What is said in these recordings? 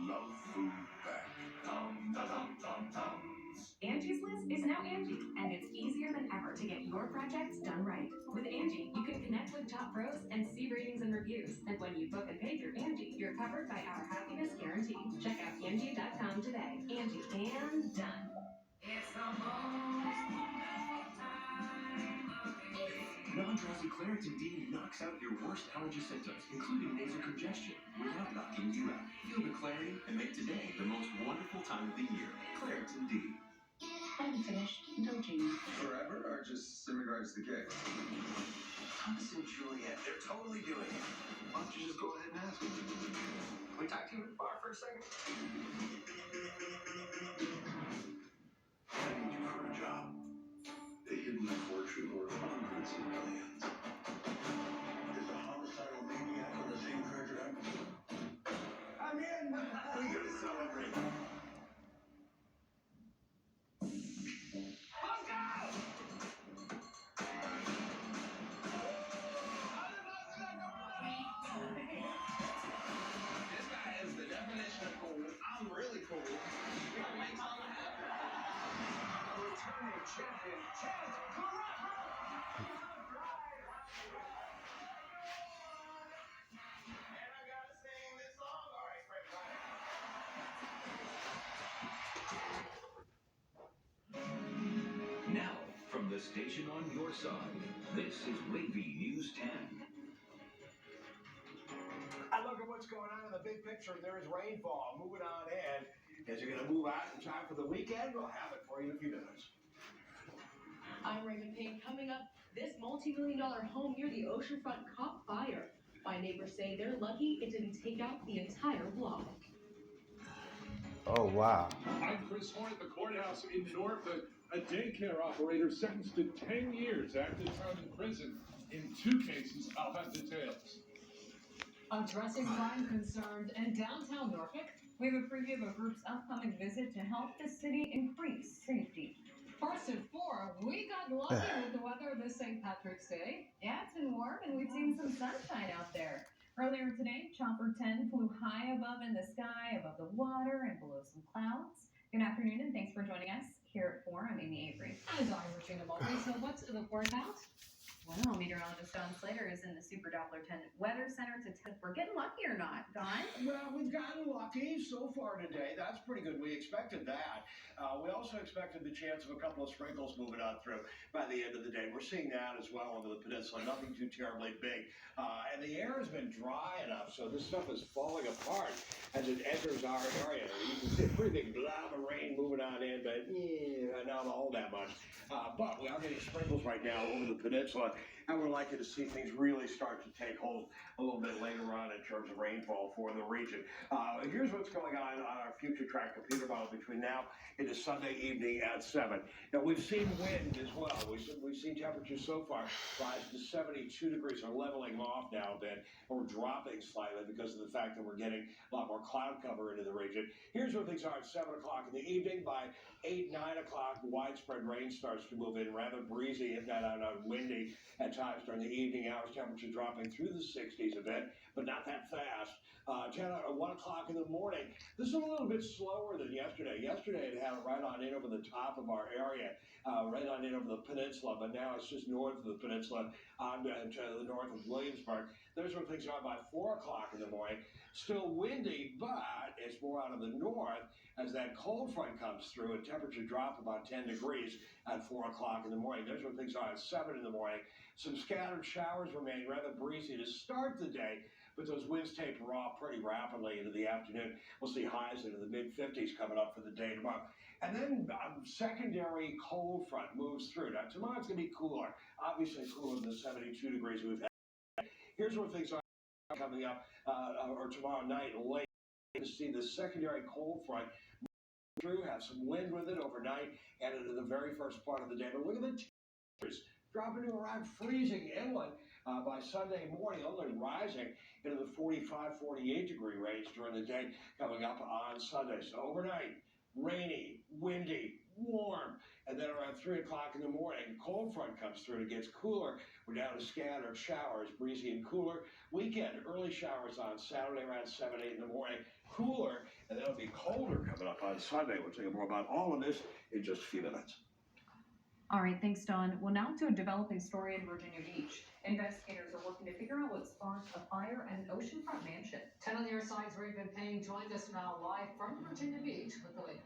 love food back. Tums. Angie's List is now Angie, and it's easier than ever to get your projects done right. With Angie, you can connect with top pros and see ratings and reviews. And when you book and pay through Angie, you're covered by our happiness guarantee. Check out Angie.com today. Angie, and done. It's the most Non-drowsy Claritin D knocks out your worst allergy symptoms, including nasal congestion, without knocking you out. Feel the clarity and make today the most wonderful time of the year. Claritin D. Unfinished, indulging. Forever, or just in regards to gay? Thomas and Juliet, they're totally doing it. Why don't you just go ahead and ask him? Can we talk to you in the bar for a second? I need you for a job. A hidden fortune worth hundreds of millions. Is a homicidal maniac on the same treasure hunt? I'm in! We gotta celebrate. Let's go! This guy is the definition of cool. I'm really cool. It makes all happen. Returning champion, Chance Carrabba! And I gotta sing this song. All right, Fred, go ahead. Now, from the station on your side, this is Wavy News 10. I look at what's going on in the big picture. There is rainfall moving on in. Is it going to move out in time for the weekend? We'll have it for you in a few minutes. I'm Raymond Payne. Coming up, this multi-million-dollar home near the oceanfront caught fire. My neighbors say they're lucky it didn't take out the entire block. Oh, wow. I'm Chris Horn at the courthouse in Norfolk. A daycare operator sentenced to 10 years after time in prison. In 2 cases, I'll have details. Addressing crime concerns in downtown Norfolk, we have a preview of a group's upcoming visit to help the city increase safety. First and 4, we got lucky with the weather this St. Patrick's Day. Yeah, it's been warm and we've seen some sunshine out there. Earlier today, Chopper 10 flew high above in the sky, above the water and below some clouds. Good afternoon and thanks for joining us. Here at 4, I'm Amy Avery. And I'm Regina Mulvey. So what's the forecast? Well, meteorologist Don Slater is in the Super Doppler 10 Weather Center to tell if we're getting lucky or not. Don? Well, we've gotten lucky so far today. That's pretty good. We expected that. We also expected the chance of a couple of sprinkles moving on through by the end of the day. We're seeing that as well over the peninsula. Nothing too terribly big. And the air has been dry enough, so this stuff is falling apart as it enters our area. You can see a pretty big blob of rain moving on in, but not all that much. But we are getting sprinkles right now over the peninsula, and we're likely to see things really start to take hold a little bit later on in terms of rainfall for the region. Here's what's going on our future track computer model between now and Sunday evening at 7. Now, we've seen wind as well. We've seen temperatures so far rise to 72 degrees, are leveling off now a bit, or dropping slightly because of the fact that we're getting a lot more cloud cover into the region. Here's what things are at 7 o'clock in the evening. By 8, 9 o'clock, widespread rain starts to move in, rather breezy, if not windy at times during the evening hours. Temperature dropping through the 60s a bit, but not that fast. 1 o'clock in the morning. This is a little bit slower than yesterday. Yesterday, it had it right on in over the top of our area, right on in over the peninsula, but now it's just north of the peninsula, on to the north of Williamsburg. There's where things are by 4 o'clock in the morning. Still windy, but it's more out of the north as that cold front comes through and temperature drop about 10 degrees at 4 o'clock in the morning. There's where things are at 7 in the morning. Some scattered showers remain, rather breezy to start the day, but those winds taper off pretty rapidly into the afternoon. We'll see highs into the mid-50s coming up for the day tomorrow. And then secondary cold front moves through. Now, tomorrow it's going to be cooler, obviously cooler than the 72 degrees we've had. Here's where things are coming up, or tomorrow night late. To see the secondary cold front move through, have some wind with it overnight and into the very first part of the day. But look at the temperatures dropping to around freezing inland by Sunday morning, only rising into the 45, 48 degree range during the day coming up on Sunday. So overnight, rainy, windy, warm, and then around 3 o'clock in the morning, cold front comes through and it gets cooler. We're down to scattered showers, breezy and cooler. Weekend, early showers on Saturday around 7, 8 in the morning, cooler, and then be colder coming up on Sunday. We'll tell you more about all of this in just a few minutes. All right, thanks, Don. Well, now to a developing story in Virginia Beach. Investigators are working to figure out what sparked a fire at an oceanfront mansion. 10 on your side's Ray Van Payne joins us now live from Virginia Beach with the latest.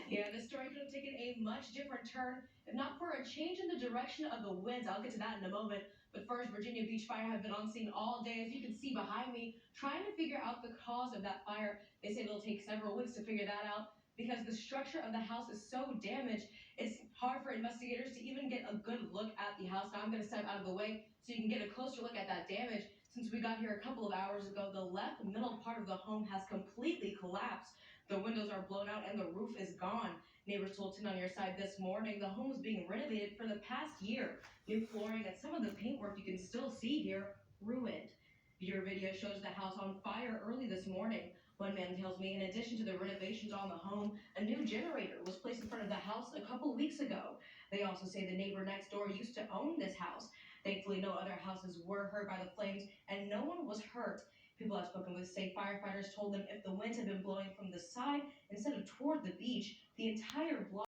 Yeah, this story could have taken a much different turn if not for a change in the direction of the winds. I'll get to that in a moment. But first, Virginia Beach Fire have been on scene all day, as you can see behind me, trying to figure out the cause of that fire. They say it'll take several weeks to figure that out because the structure of the house is so damaged, it's hard for investigators to even get a good look at the house. Now I'm going to step out of the way so you can get a closer look at that damage. Since we got here a couple of hours ago, the left middle part of the home has completely collapsed. The windows are blown out and the roof is gone. Neighbors told 10 on your side this morning the home was being renovated for the past year. New flooring and some of the paintwork you can still see here ruined. Your video shows the house on fire early this morning. One man tells me in addition to the renovations on the home, a new generator was placed in front of the house a couple weeks ago. They also say the neighbor next door used to own this house. Thankfully, no other houses were hurt by the flames and no one was hurt. People I've spoken with say firefighters told them if the winds had been blowing from the side instead of toward the beach, the entire block